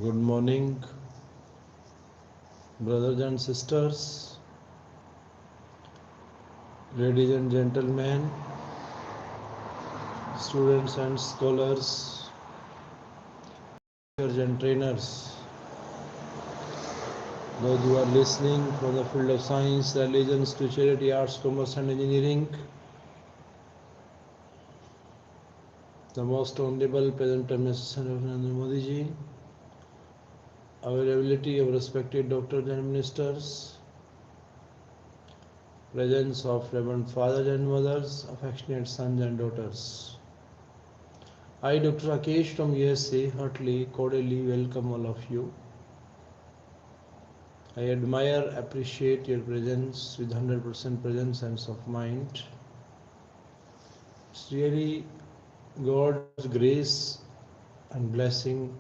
Good morning, brothers and sisters, ladies and gentlemen, students and scholars, teachers and trainers, those who are listening from the field of science, religion, spirituality, arts, commerce, and engineering. The most honorable presenter, Mr. Narendra Modi ji, availability of respected doctors and ministers, presence of reverend fathers and mothers, affectionate sons and daughters. I, Dr. Rakesh from USA, heartily, cordially welcome all of you. I admire, appreciate your presence with 100% presence and of mind. It's really God's grace and blessing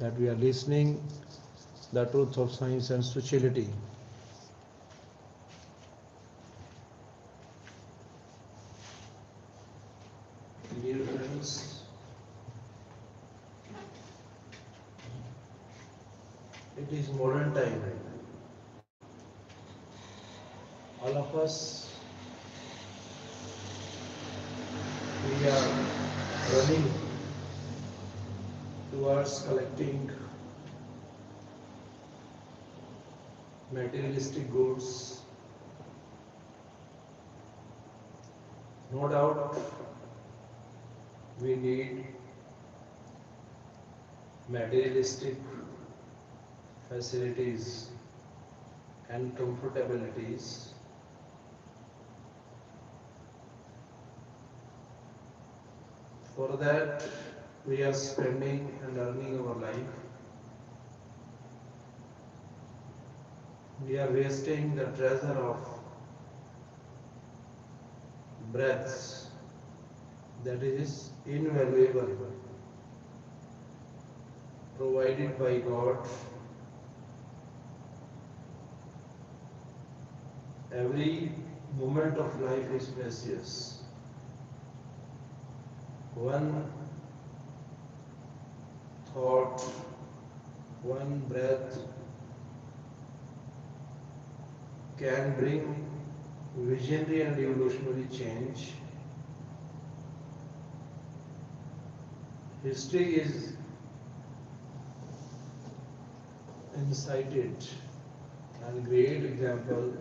that we are listening the truth of science and spirituality. Dear friends, it is modern time. All of us, we are running towards collecting materialistic goods. No doubt we need materialistic facilities and comfortabilities. For that, we are spending and earning our life. We are wasting the treasure of breaths that is invaluable, provided by God. Every moment of life is precious. One thought, one breath can bring visionary and evolutionary change. History is incited and great example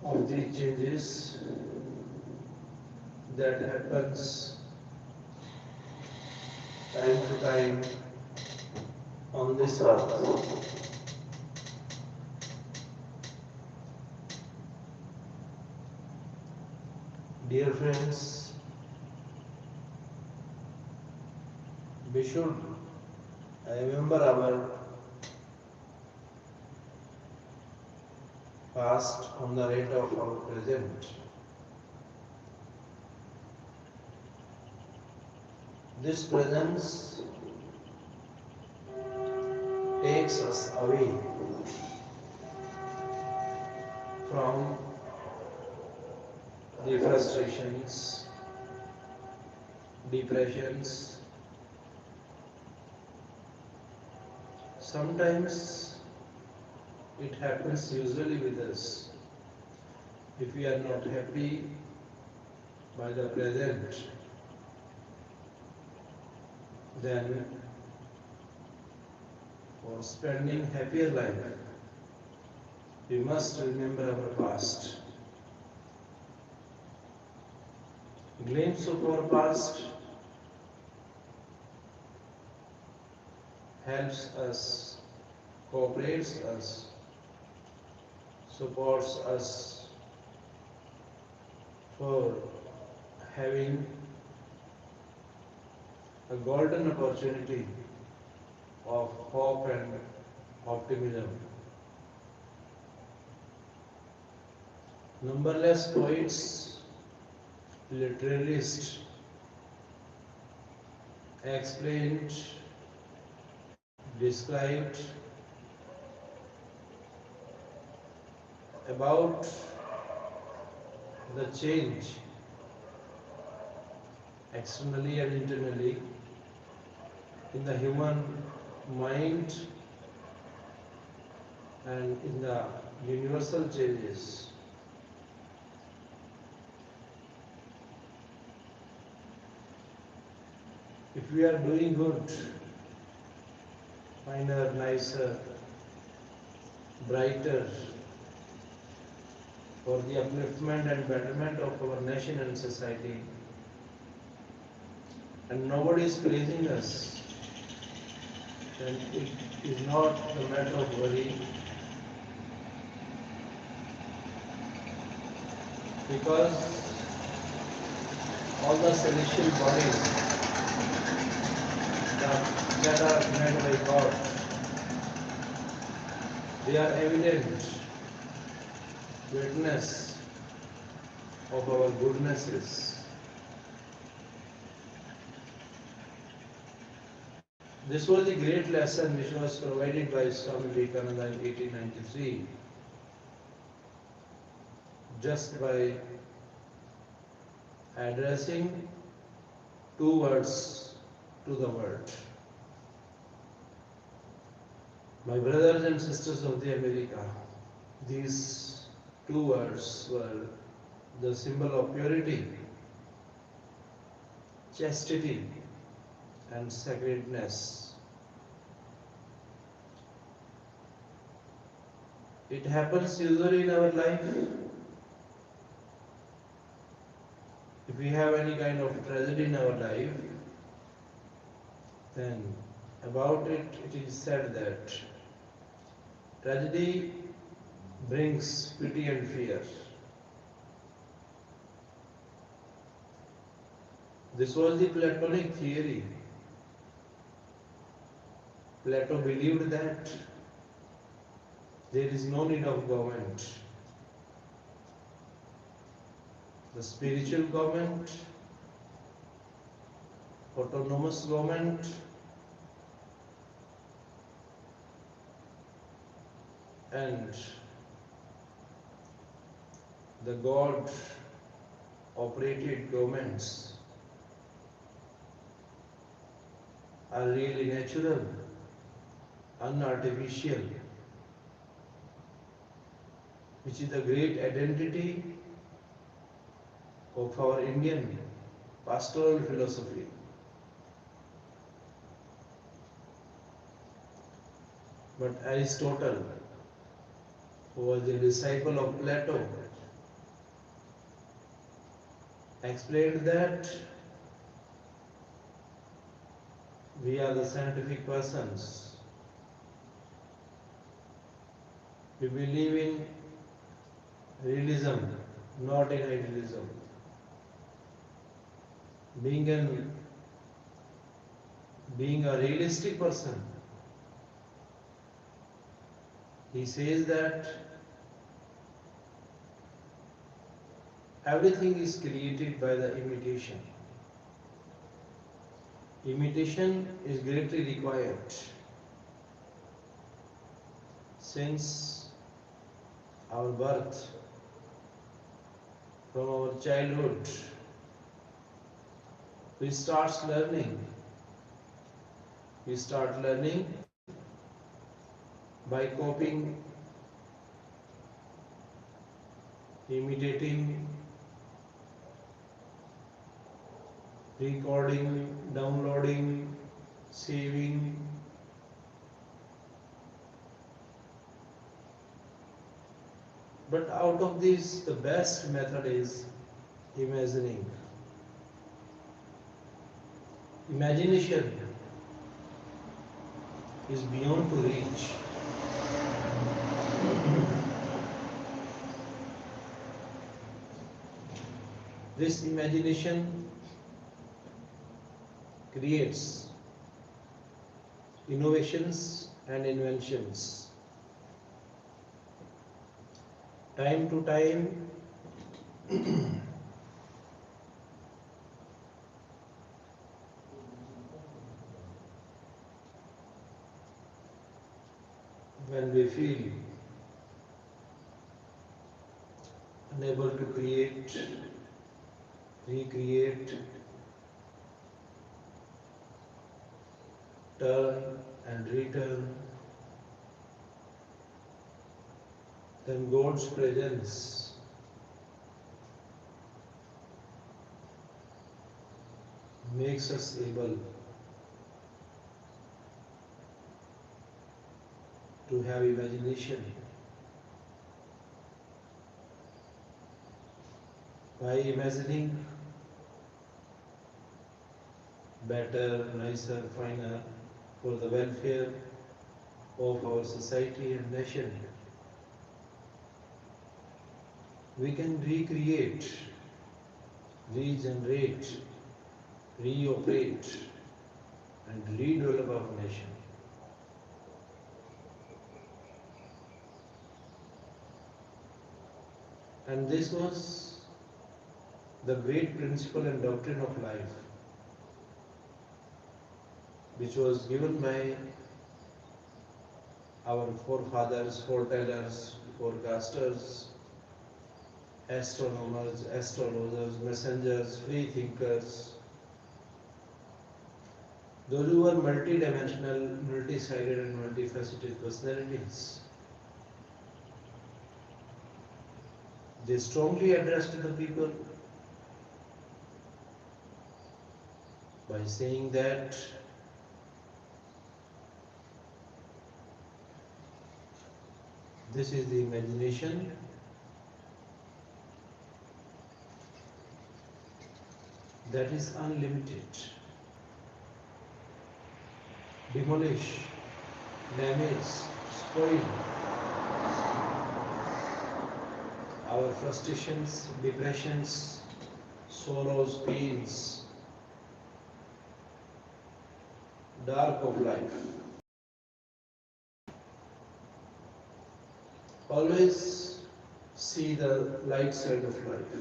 of the changes that happens time to time on this earth. Dear friends, we should remember our past on the rate of our present. This presence takes us away from the frustrations, depressions. Sometimes it happens usually with us. If we are not happy by the present, then for spending happier life, we must remember our past. Glimpse of our past helps us, cooperates us, supports us for having a golden opportunity of hope and optimism. Numberless poets, literarists explained, described about the change externally and internally in the human mind and in the universal changes. If we are doing good, finer, nicer, brighter, for the upliftment and betterment of our nation and society, and nobody is praising us, then it is not a matter of worry, because all the celestial bodies that are made by God, they are evident witness of our goodnesses. This was the great lesson which was provided by Swami Vivekananda in 1893, just by addressing two words to the world. My brothers and sisters of the America, these two words were the symbol of purity, chastity, and sacredness. It happens usually in our life. If we have any kind of tragedy in our life, then about it, it is said that tragedy brings pity and fear. This was the Platonic theory. Plato believed that there is no need of government. The spiritual government, autonomous government, and the God operated governments are really natural, unartificial, which is the great identity of our Indian pastoral philosophy. But Aristotle, who was a disciple of Plato, explained that we are the scientific persons. We believe in realism, not in idealism. Being a realistic person, he says that everything is created by the imitation. Imitation is greatly required since our birth, from our childhood, we start learning. We start learning by copying, imitating, recording, downloading, saving. But out of this, the best method is imagining. Imagination is beyond to reach. This imagination creates innovations and inventions. Time to time, when we feel unable to create, recreate, turn and return, then God's presence makes us able to have imagination. By imagining better, nicer, finer for the welfare of our society and nation, we can recreate, regenerate, reoperate, and redevelop our nation. And this was the great principle and doctrine of life, which was given by our forefathers, foretellers, forecasters, astronomers, astrologers, messengers, free thinkers, those who were multidimensional, multi-sided and multifaceted personalities. They strongly addressed the people by saying that this is the imagination that is unlimited. Demolish, damage, spoil our frustrations, depressions, sorrows, pains, dark of life. Always see the light side of life.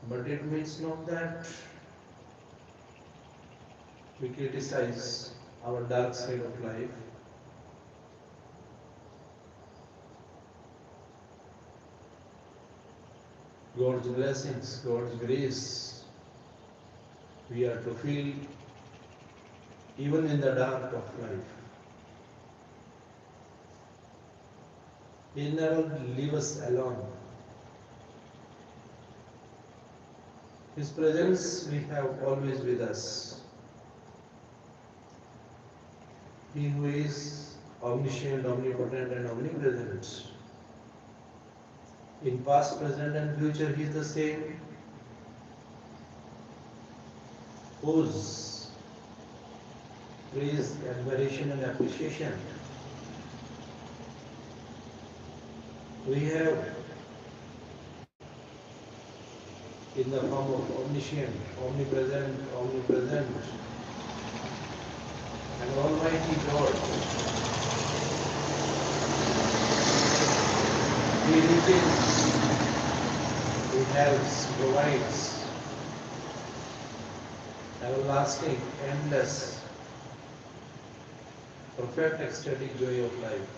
But it means not that we criticize our dark side of life. God's blessings, God's grace, we are to feel even in the dark of life. He never leave us alone. His presence we have always with us. He who is omniscient, omnipotent and omnipresent. In past, present and future he is the same. Whose praise, admiration and appreciation we have in the form of omniscient, omnipresent and Almighty God. He reaches, He helps, provides everlasting, endless, perfect ecstatic joy of life.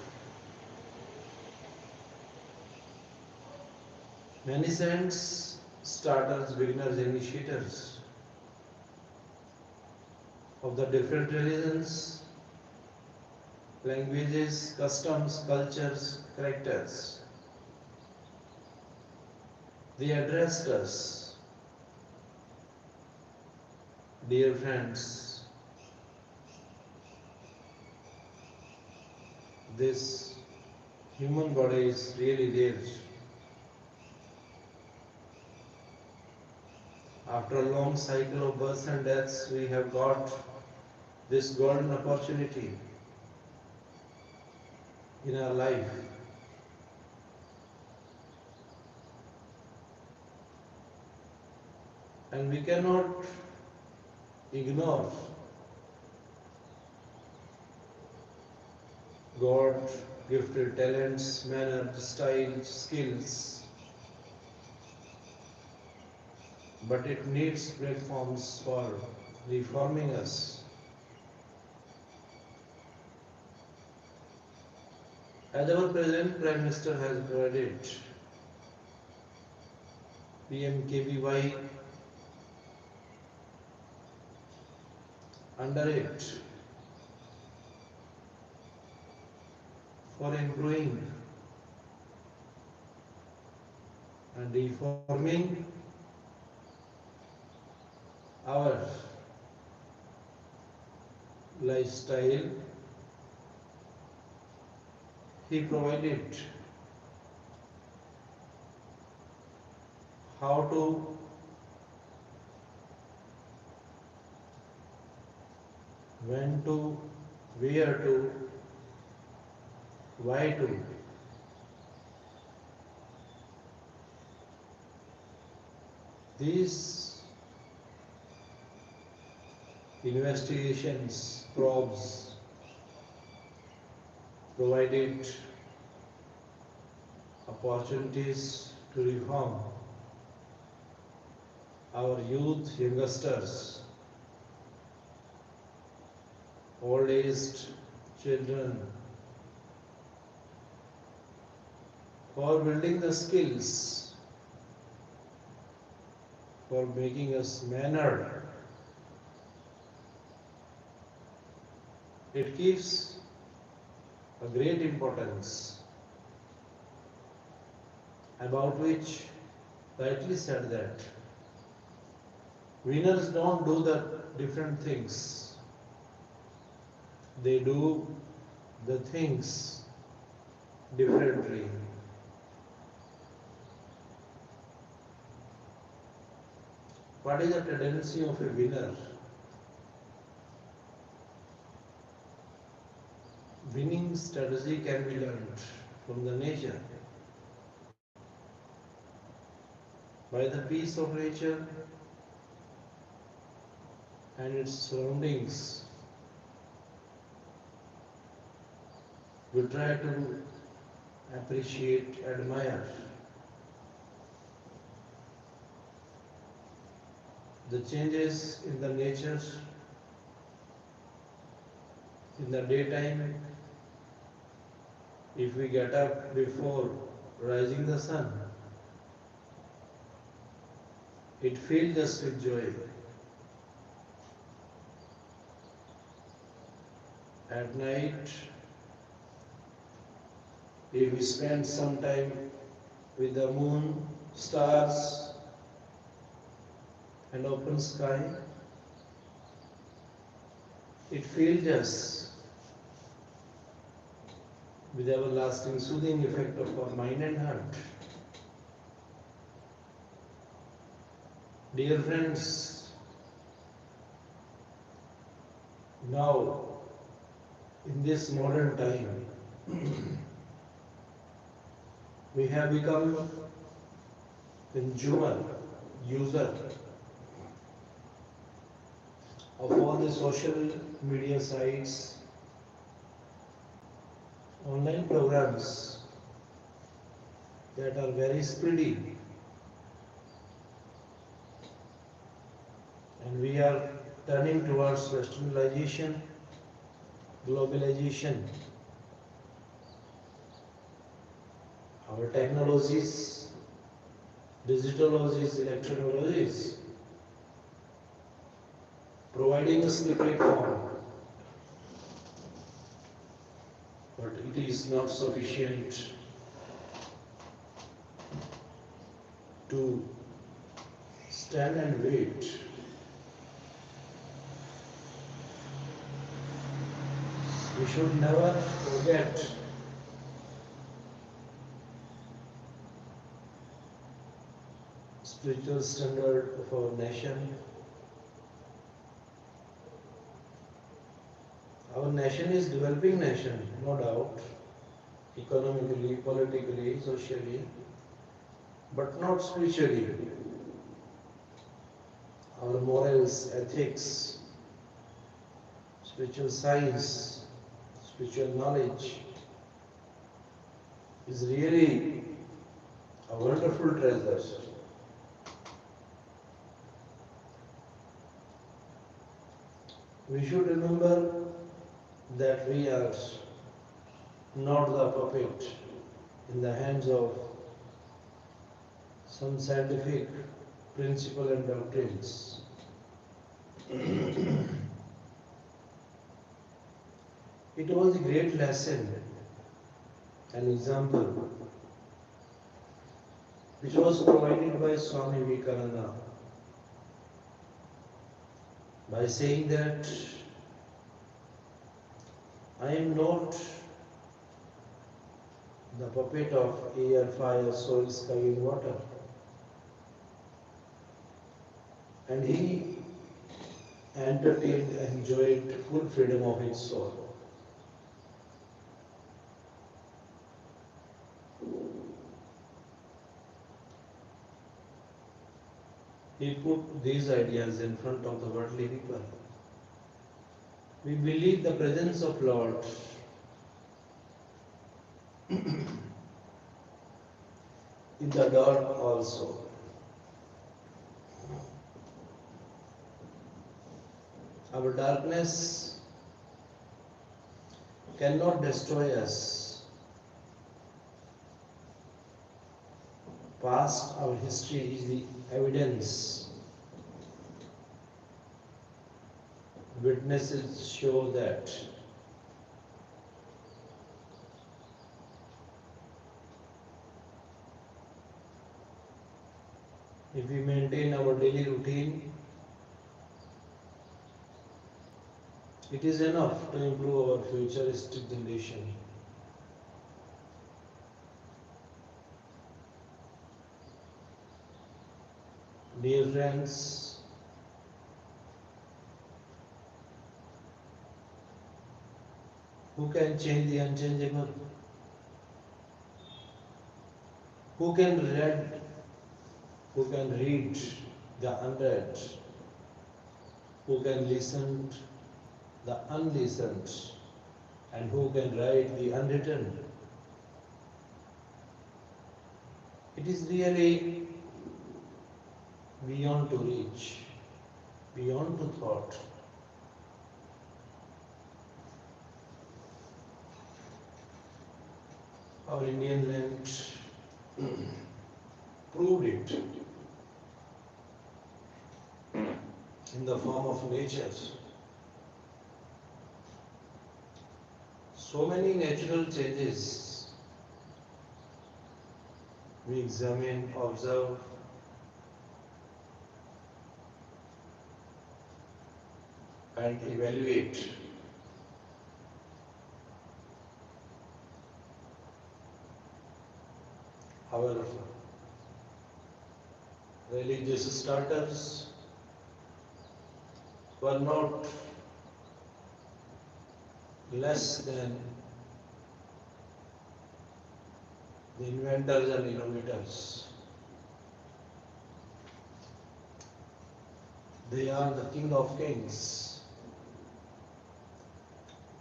Many saints, starters, beginners, initiators of the different religions, languages, customs, cultures, characters, they addressed us, dear friends, this human body is really there. After a long cycle of births and deaths, we have got this golden opportunity in our life. And we cannot ignore God gifted talents, manner, style, skills, but it needs platforms for reforming us. As our present Prime Minister has provided, PMKVY under it for improving and reforming our lifestyle. He provided how to when to, where to, why to. These investigations, probes provided opportunities to reform our youth, youngsters, old-aged children, for building the skills, for making us manner. It gives a great importance, about which rightly said that winners don't do the different things. They do the things differently. What is the tendency of a winner? Winning strategy can be learned from the nature, by the peace of nature and its surroundings. We try to appreciate, admire the changes in the nature in the daytime. If we get up before rising the sun, it fills us with joy. At night, if we spend some time with the moon, stars, and open sky, it fills us with everlasting soothing effect of our mind and heart. Dear friends, now in this modern time, we have become consumer, user of all the social media sites, online programs that are very speedy, and we are turning towards westernization, globalization. Our technologies, digitalogies, electrologies, providing us the platform, but it is not sufficient to stand and wait. We should never forget spiritual standard of our nation. Our nation is developing nation, no doubt, economically, politically, socially, but not spiritually. Our morals, ethics, spiritual science, spiritual knowledge is really a wonderful treasure. We should remember that we are not the puppet in the hands of some scientific principle and doctrines. It was a great lesson, an example, which was provided by Swami Vivekananda by saying that I am not the puppet of air, fire, soil, sky, and water. And he entertained and enjoyed full freedom of his soul. He put these ideas in front of the worldly people. We believe the presence of Lord in the dark also. Our darkness cannot destroy us. Past, our history is the evidence. Witnesses show that. If we maintain our daily routine, it is enough to improve our futuristic generation. Dear friends, who can change the unchangeable? Who can read? Who can read the unread? Who can listen the unlistened? And who can write the unwritten? It is really beyond to reach, beyond to thought. Our Indian land proved it in the form of nature. So many natural changes we examine, observe, and evaluate. Our religious starters were not less than the inventors and innovators. They are the king of kings.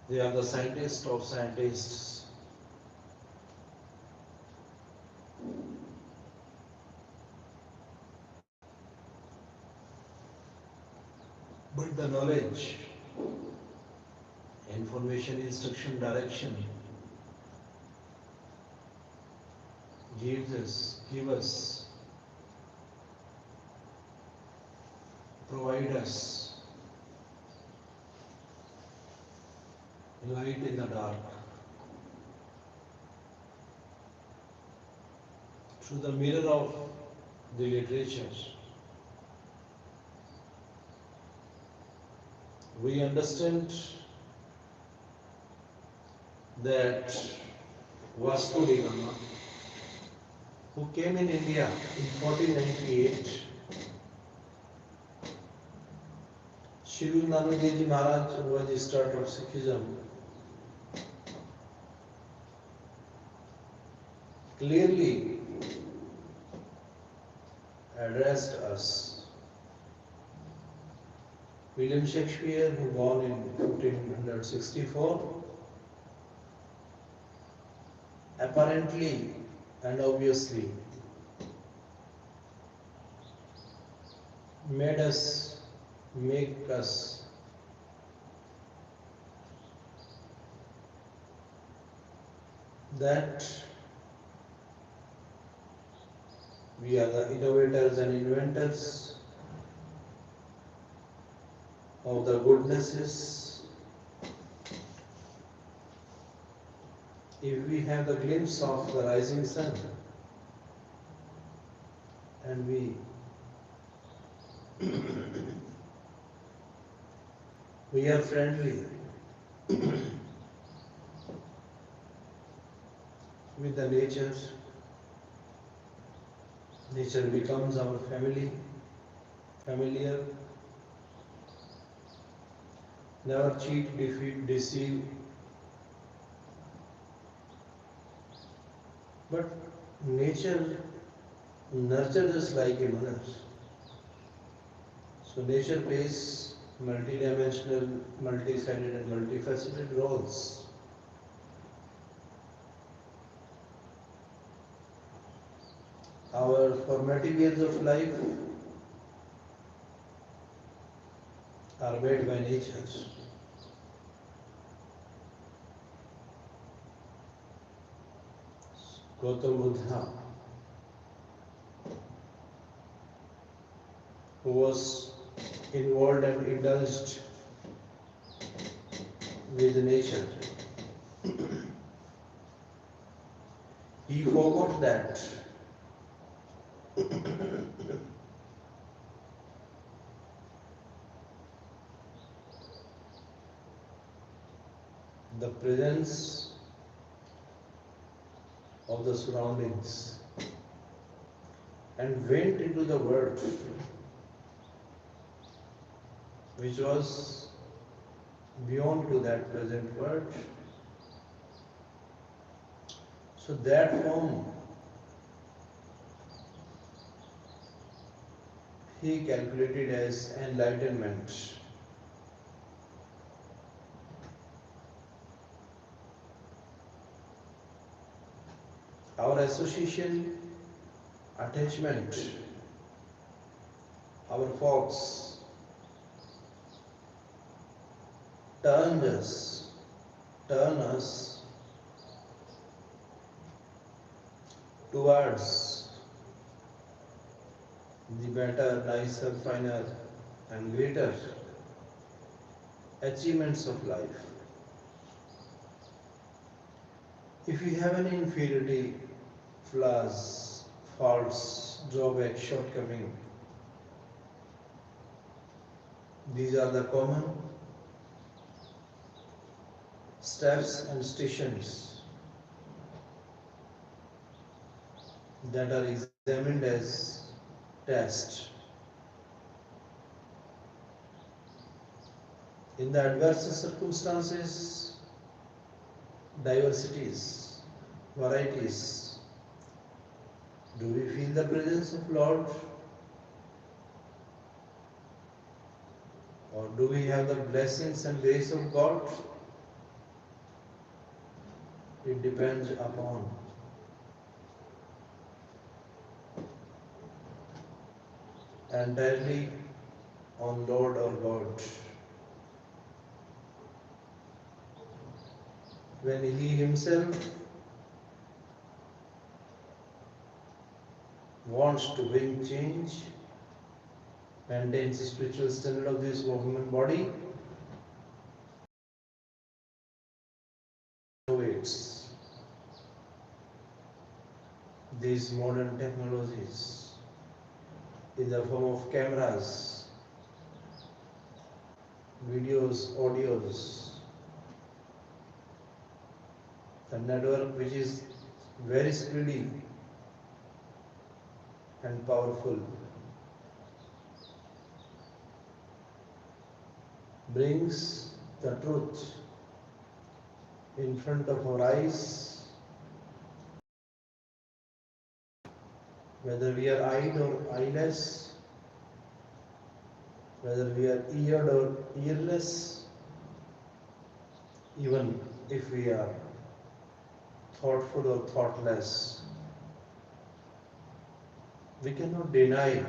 They are the scientists of scientists. But the knowledge, information, instruction, direction give us, provide us light in the dark. Through the mirror of the literature, we understand that Vasco da Gama, who came in India in 1498, Shri Guru Nanak Dev Ji Maharaj was the start of Sikhism, clearly addressed us. William Shakespeare, who born in 1564, apparently and obviously make us that we are the innovators and inventors of the goodnesses If we have the glimpse of the rising sun and we are friendly with the nature, nature becomes our family, familiar, never cheat, defeat, deceive. But nature nurtures us like a mother. So nature plays multidimensional, multi-sided and multifaceted roles. Our formative years of life are made by nature. Gautam Buddha, who was involved and indulged with nature, he forgot that the presence of the surroundings and went into the world which was beyond to that present world. So that form he calculated as enlightenment. Our association, attachment, our faults turn us towards the better, nicer, finer, and greater achievements of life. If we have any inferiority, flaws, faults, drawbacks, shortcoming, these are the common steps and stations that are examined as test. In the adverse circumstances, diversities, varieties, do we feel the presence of Lord? Or do we have the blessings and grace of God? It depends upon entirely on Lord or God. When He Himself wants to bring change, maintains the spiritual standard of this human body, innovates these modern technologies in the form of cameras, videos, audios, the network which is very speedy and powerful, brings the truth in front of our eyes, whether we are eyed or eyeless, whether we are eared or earless, even if we are thoughtful or thoughtless. We cannot deny,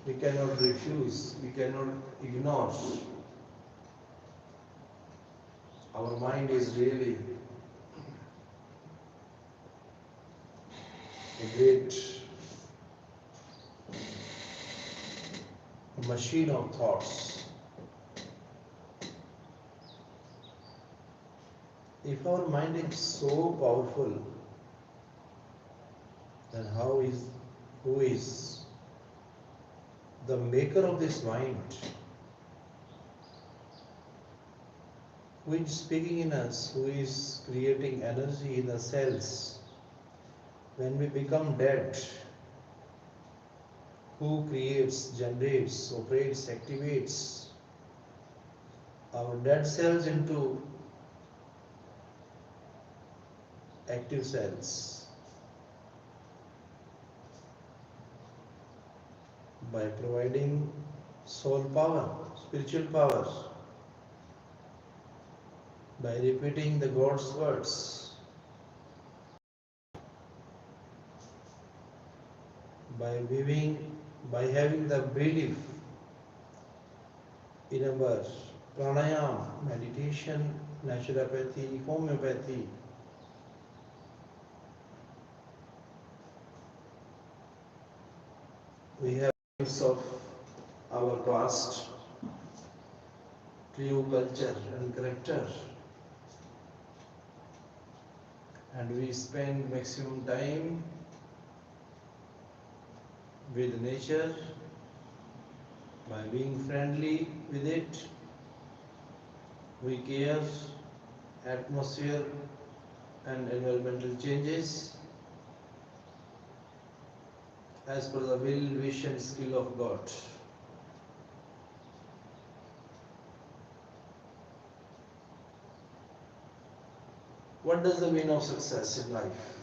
we cannot refuse, we cannot ignore. Our mind is really a great machine of thoughts. If our mind is so powerful, then who is the maker of this mind? Who is speaking in us? Who is creating energy in the cells? When we become dead, who creates, generates, operates, activates our dead cells into active cells? By providing soul power, spiritual power, by repeating the God's words, by having the belief in our pranayam, meditation, naturopathy, homeopathy, we have of our past, true culture and character, and we spend maximum time with nature by being friendly with it. We care atmosphere and environmental changes as per the will, wish and skill of God. What does the mean of success in life?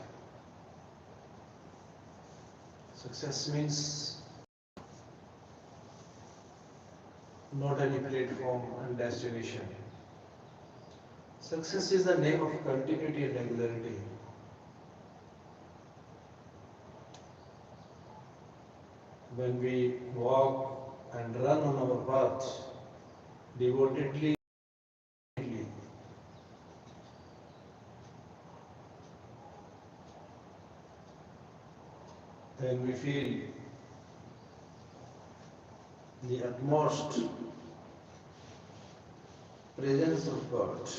Success means not any platform and destination. Success is the name of continuity and regularity. When we walk and run on our path devotedly, then we feel the utmost presence of God.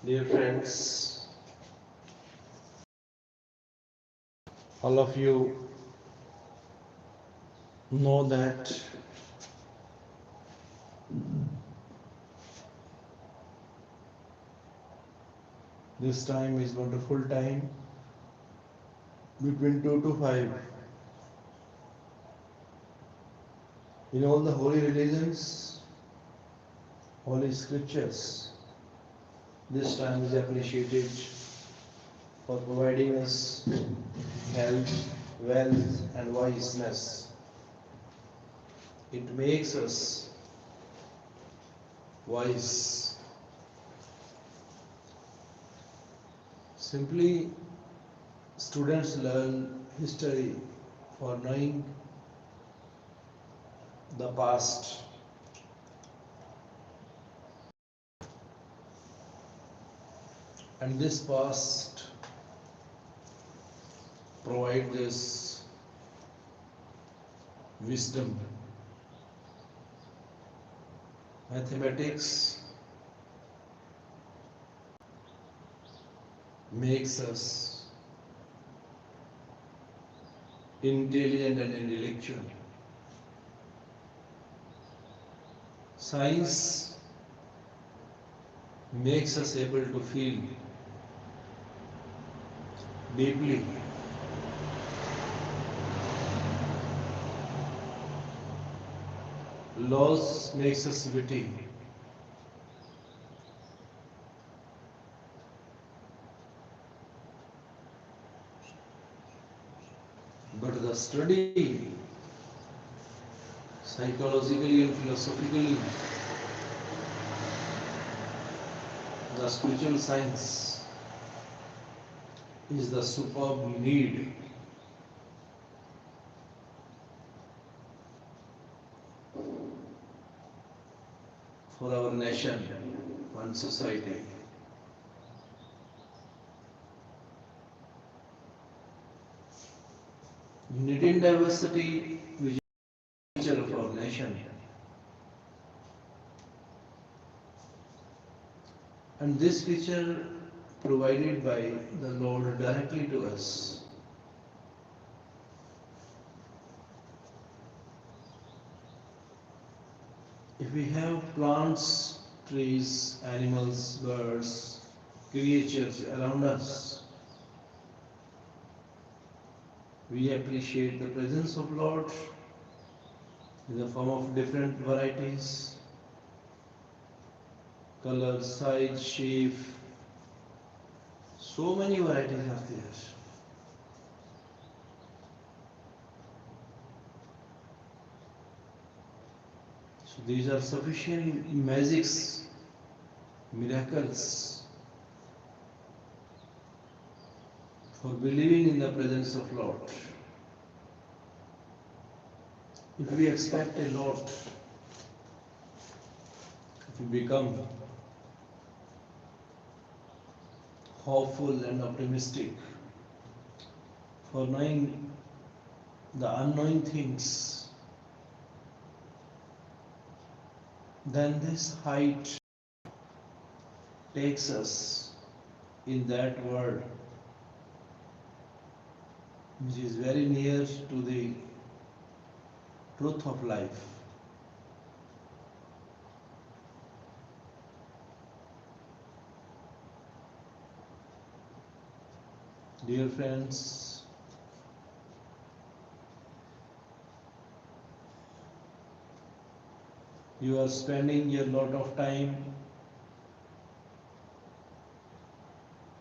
Dear friends, all of you know that this time is wonderful time between 2 to 5. In all the holy religions, holy scriptures, this time is appreciated for providing us health, wealth and wiseness. It makes us wise. Simply, students learn history for knowing the past. And this past provides this wisdom. Mathematics makes us intelligent and intellectual. Science makes us able to feel deeply. Laws makes us witty. But the study, psychologically and philosophically, the spiritual science is the superb need for our nation and society. Unity in diversity, which is the future of our nation. And this feature provided by the Lord directly to us. If we have plants, trees, animals, birds, creatures around us, we appreciate the presence of Lord in the form of different varieties, colors, size, shape. So many varieties are there. So these are sufficient magics, miracles for believing in the presence of Lord. If we expect a lot, if we become hopeful and optimistic for knowing the unknown things, then this height takes us in that world which is very near to the truth of life. Dear friends, you are spending a lot of time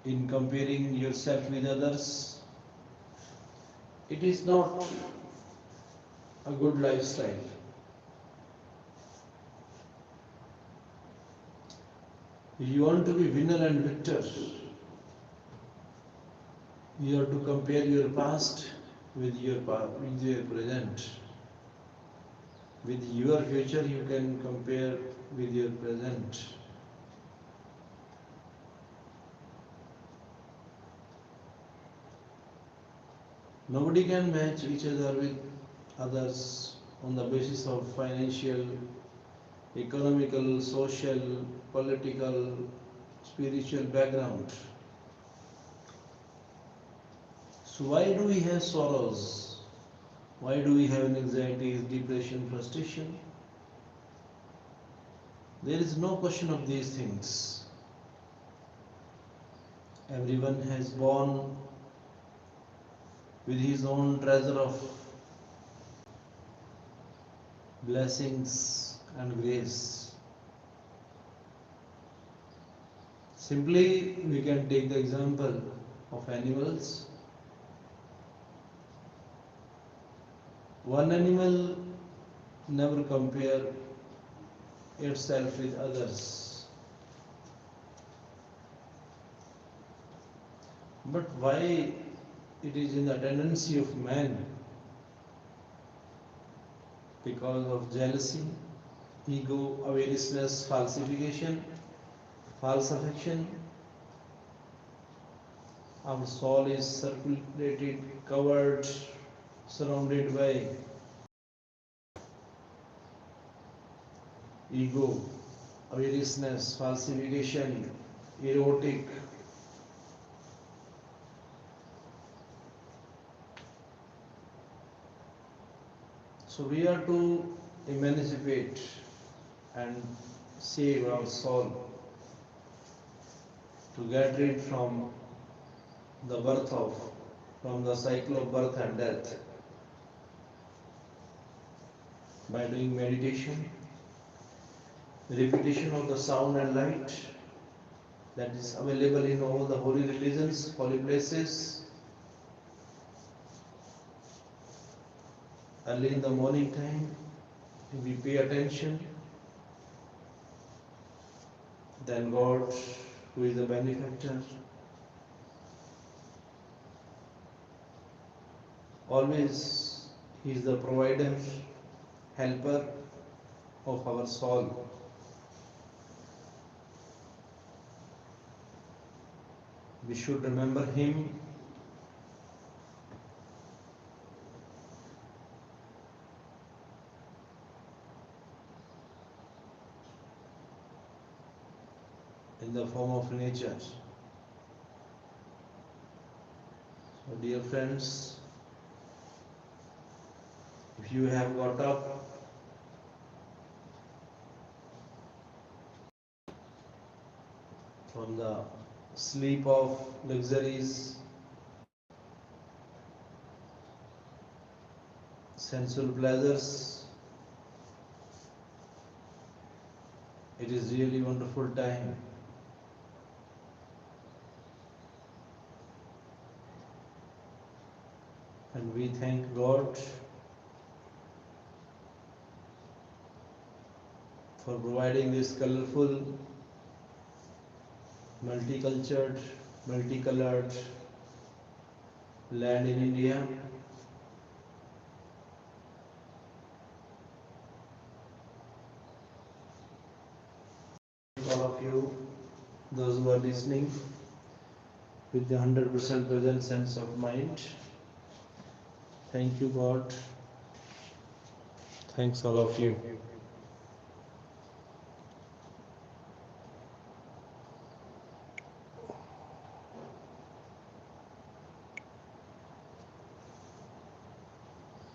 in comparing yourself with others. It is not a good lifestyle. If you want to be winner and victor, you have to compare your past with your present. With your future, you can compare with your present. Nobody can match each other with others on the basis of financial, economical, social, political, spiritual background. So why do we have sorrows? Why do we have anxieties, depression, frustration? There is no question of these things. Everyone has born with his own treasure of blessings and grace. Simply, we can take the example of animals. One animal never compare itself with others. But why it is in the tendency of man? Because of jealousy, ego, avariciousness, falsification, false affection. Our soul is circulated, covered, surrounded by ego, avariciousness, falsification, erotic. So we are to emancipate and save our soul, to get rid from from the cycle of birth and death by doing meditation, repetition of the sound and light that is available in all the holy religions, holy places. Early in the morning time, if we pay attention, then God, who is the benefactor, always He is the provider, helper of our soul. We should remember Him in the form of nature. So dear friends, if you have got up from the sleep of luxuries, sensual pleasures, it is really wonderful time. And we thank God for providing this colorful, multicultured, multicolored land in India. All of you, those who are listening with the 100% present sense of mind, thank you God. Thanks all of you.